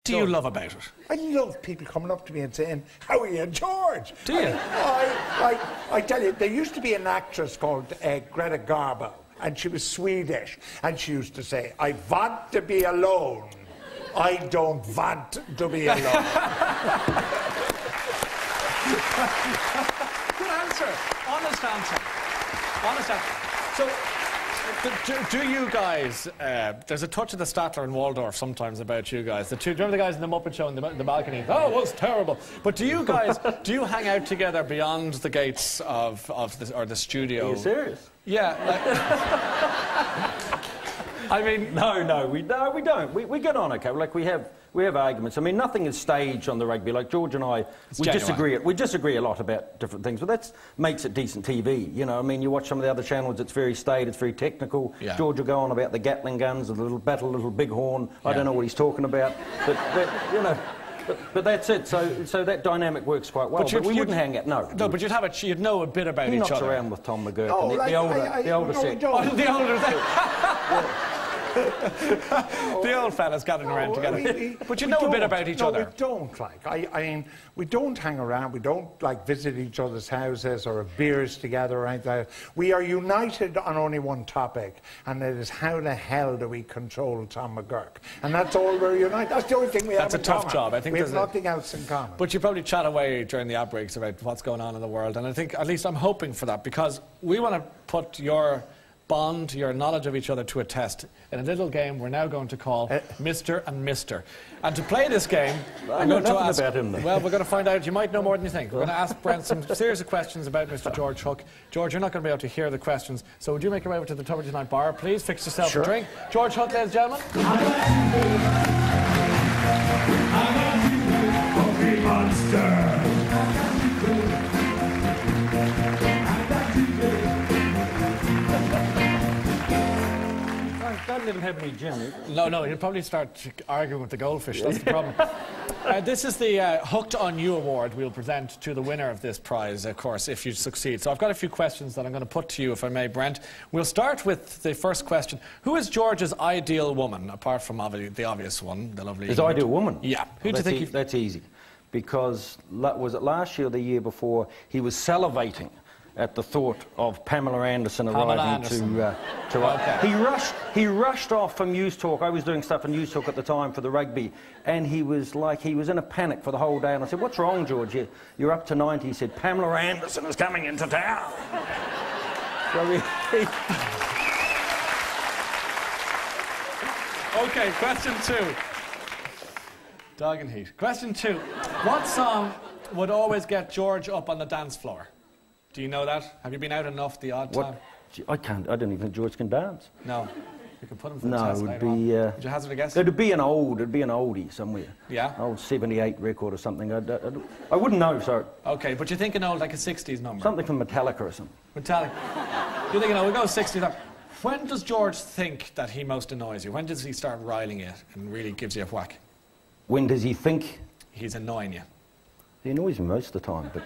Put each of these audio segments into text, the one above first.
do you love about it? I love people coming up to me and saying, "How are you, George?" Do you? I tell you, there used to be an actress called Greta Garbo, and she was Swedish, and she used to say, "I want to be alone. I don't want to be alone." Good answer. Honest answer. Honest answer. So, do you guys, there's a touch of the Statler and Waldorf sometimes about you guys. Do you remember the guys in the Muppet Show in the balcony? Oh, it was terrible. But do you guys, do you hang out together beyond the gates of the studio? Are you serious? Yeah. I mean... No, we don't. We get on okay. Like, we have arguments. I mean, nothing is staged on the rugby. Like, George and I, we disagree a lot about different things, but that makes it decent TV, you know. I mean, you watch some of the other channels, it's very staid, it's very technical. Yeah. George will go on about the Gatling guns, the little bighorn. Yeah. I don't know what he's talking about, but you know... But that's it. So that dynamic works quite well. But we wouldn't hang out. No. No, but you'd know a bit about each other. He knocks around with Tom McGurk. Oh, and like, the older set. The older set. The old fellas gathering around together. But you know a bit about each other. No, we don't, like. I mean, we don't hang around. We don't, like, visit each other's houses or have beers together or anything like that. We are united on only one topic, and it is how the hell do we control Tom McGurk? And that's all we're united. That's the only thing we have in common. That's a tough job. I think we have nothing else in common. But you probably chat away during the outbreaks about what's going on in the world, and I think, at least I'm hoping for that, because we want to put your bond, your knowledge of each other to a test in a little game we're now going to call Mr. and Mr. And to play this game, I'm going to ask... about him, well, we're going to find out. You might know more than you think. We're going to ask Brent some series of questions about Mr. George Hook. George, you're not going to be able to hear the questions, so would you make your way over to the Tubridy Night bar, please? Fix yourself a drink. George Hook, ladies and gentlemen. Monster. Don't let him have any gin. No, he'll probably start arguing with the goldfish. That's the problem. This is the Hooked on You award we'll present to the winner of this prize, of course, if you succeed. So I've got a few questions that I'm going to put to you, if I may, Brent. We'll start with the first question. Who is George's ideal woman, apart from the obvious one, the lovely... His ideal woman? Yeah. Who do you think... That's easy. Because, was it last year or the year before, he was salivating at the thought of Pamela Anderson arriving to okay. He rushed off from News Talk. I was doing stuff in News Talk at the time for the rugby, and he was in a panic for the whole day. And I said, "What's wrong, George? You're up to 90." He said, "Pamela Anderson is coming into town." Okay, question 2. Dog and heat. Question 2. What song would always get George up on the dance floor? Do you know that? Have you been out enough the odd time? I can't. I don't even think George can dance. No. You can put him for the test. No, it would be... Would you hazard a guess? It'd be an oldie somewhere. Yeah? An old 78 record or something. I wouldn't know, sorry. Okay, but you think an old, like a 60s number? Something from Metallica or something. Metallica. You think, we'll go 60s. When does George think that he most annoys you? When does he start riling you and really gives you a whack? When does he think? He's annoying you. He annoys me most of the time, but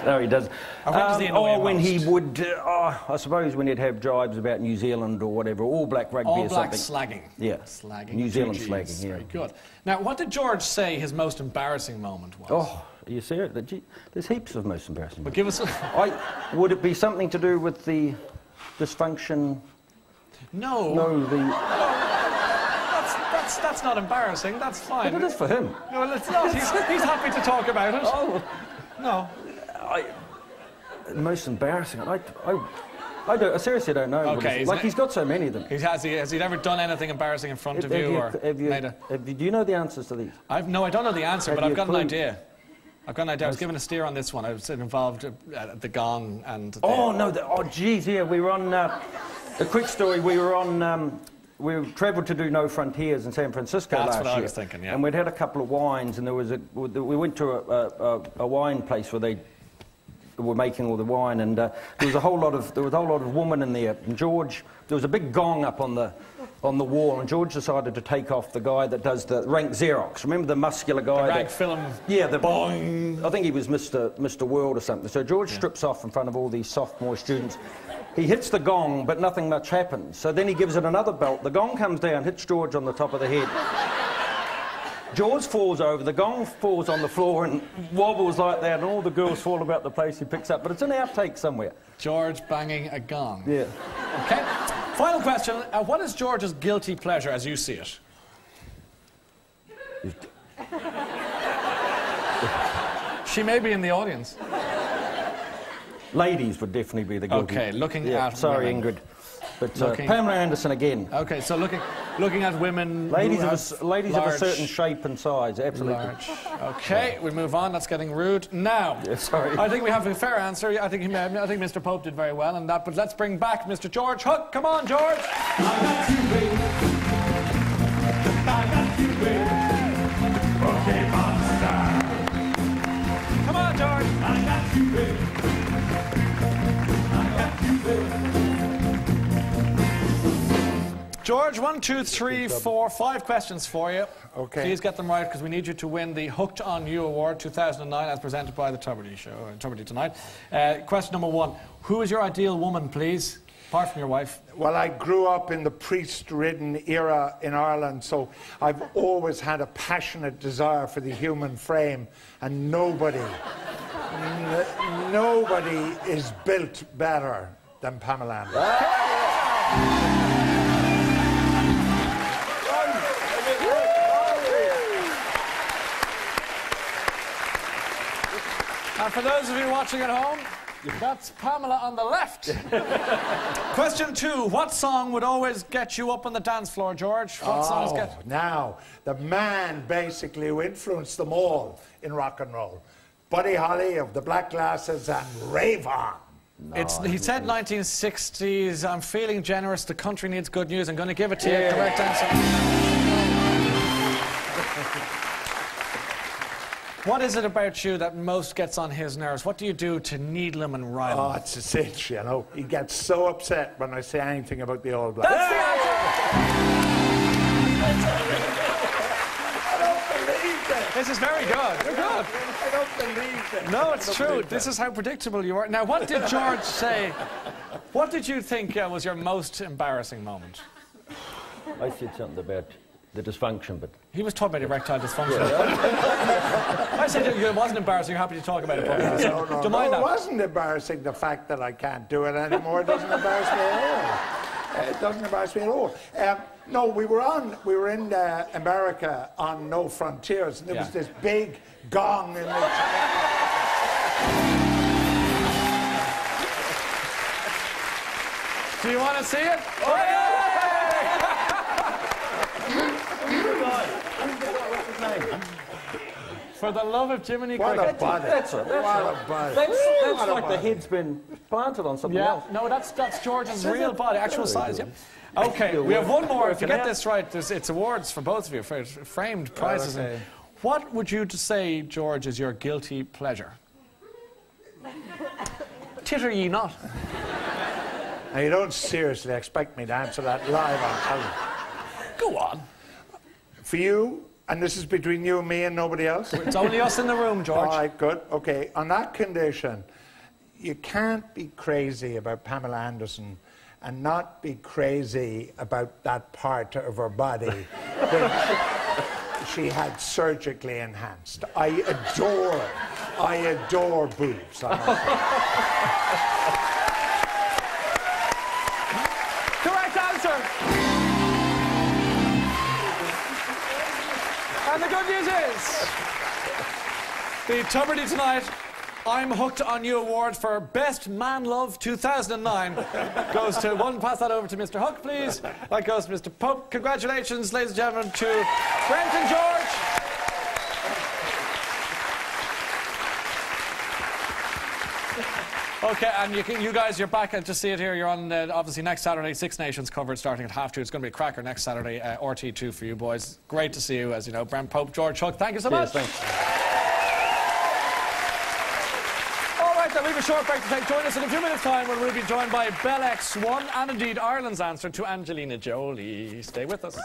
no, he doesn't. Or when does he annoy you when most? he would, I suppose when he'd have jibes about New Zealand or whatever, All Black rugby or something. All Black slagging. Yeah. Slagging. New Zealand slagging, yeah. Very good. Now, what did George say his most embarrassing moment was? Oh, are you serious? There's heaps of most embarrassing But give us... Would it be something to do with the dysfunction? No. No, That's not embarrassing. That's fine. But it is for him. No, it's not. He's happy to talk about it. Oh. No. Most embarrassing. I seriously don't know. Okay. He's got so many of them. Has he ever done anything embarrassing in front of you? Do you know the answers to these? No, I don't know the answer, but I've got an idea. I was given a steer on this one. I was involved at the gong and... Geez, yeah, we were on... a quick story, we were on... we travelled to do No Frontiers in San Francisco last year. That's what I was thinking, yeah. And we'd had a couple of wines, and we went to a wine place where they were making all the wine, and there was a whole lot of women in there. And George, there was a big gong up on the wall, and George decided to take off the guy that does the rank Xerox. Remember the muscular guy? The rank film. Yeah, the boing. I think he was Mr. World or something. So George strips off in front of all these sophomore students. He hits the gong, but nothing much happens. So then he gives it another belt. The gong comes down, hits George on the top of the head. George falls over, the gong falls on the floor and wobbles like that, and all the girls fall about the place he picks up. But it's an outtake somewhere. George banging a gong. Yeah. Okay. Final question. What is George's guilty pleasure as you see it? She may be in the audience. Ladies would definitely be the guilty. Okay, looking at sorry, women. Ingrid. But Pamela Anderson again. Okay, so looking at women. Ladies of a certain shape and size, absolutely. Large. Okay, we move on. That's getting rude. Now, sorry. I think we have a fair answer. I think Mr. Pope did very well in that. But let's bring back Mr. George Hook. Come on, George. I got you, baby. I got you, baby. Okay, monster. Come on, George. I got you, baby. I got you, baby. George, 1, 2, 3, 4, 5 questions for you. Okay. Please get them right because we need you to win the Hooked on You Award 2009 as presented by the Tubridy Show, Tubridy Tonight. Question number 1. Who is your ideal woman, please, apart from your wife? Well, I grew up in the priest-ridden era in Ireland, so I've always had a passionate desire for the human frame, and nobody is built better than Pamela Anderson. And for those of you watching at home, that's Pamela on the left. Question 2. What song would always get you up on the dance floor, George? What songs get... Now, the man basically who influenced them all in rock and roll. Buddy Holly of the Black Glasses and Rave On. He said 1960s. I'm feeling generous. The country needs good news. I'm going to give it to you. Correct answer. What is it about you that most gets on his nerves? What do you do to needle him and rile him? Oh, it's a cinch, you know. He gets so upset when I say anything about the All Blacks. That's the I don't believe that. This is very good. You're good. I don't believe that. No, it's true. This is how predictable you are. Now, what did George say? What did you think was your most embarrassing moment? I said something about the dysfunction, but... He was talking about erectile dysfunction. I said it wasn't embarrassing. You're happy to talk about it. No, Do you mind that? It wasn't embarrassing, the fact that I can't do it anymore. It doesn't embarrass me at all. It doesn't embarrass me at all. No, we were in America on No Frontiers, and there was this big gong in the... Do you want to see it? Oh, yeah! For the love of Jiminy Cricket. That's like the head's been planted on something else. No, that's George's real body, actual size. Yeah. Okay, we have one more. If you get this right, it's awards for both of you, for framed prizes. Okay. What would you say, George, is your guilty pleasure? Titter ye not. Now, you don't seriously expect me to answer that live on television. Go on. For you, and this is between you and me and nobody else? It's only us in the room, George. All right, good. Okay, on that condition, you can't be crazy about Pamela Anderson and not be crazy about that part of her body which she had surgically enhanced. I adore boobs. Correct answer. And the good news is, the Tubridy Tonight I'm Hooked on You Award for Best Man Love 2009 goes to pass that over to Mr. Hook, please. That goes to Mr. Pope. Congratulations, ladies and gentlemen, to Brent and George. Okay, and you guys, you're back. I just see it here. You're on, obviously, next Saturday, Six Nations covered starting at 2:30. It's going to be a cracker next Saturday, RT2 for you boys. Great to see you, as you know. Brent Pope, George Hook, thank you so much. Thanks. All right, then we have a short break to take. Join us in a few minutes' time when we'll be joined by Bell X1 and indeed Ireland's answer to Angelina Jolie. Stay with us.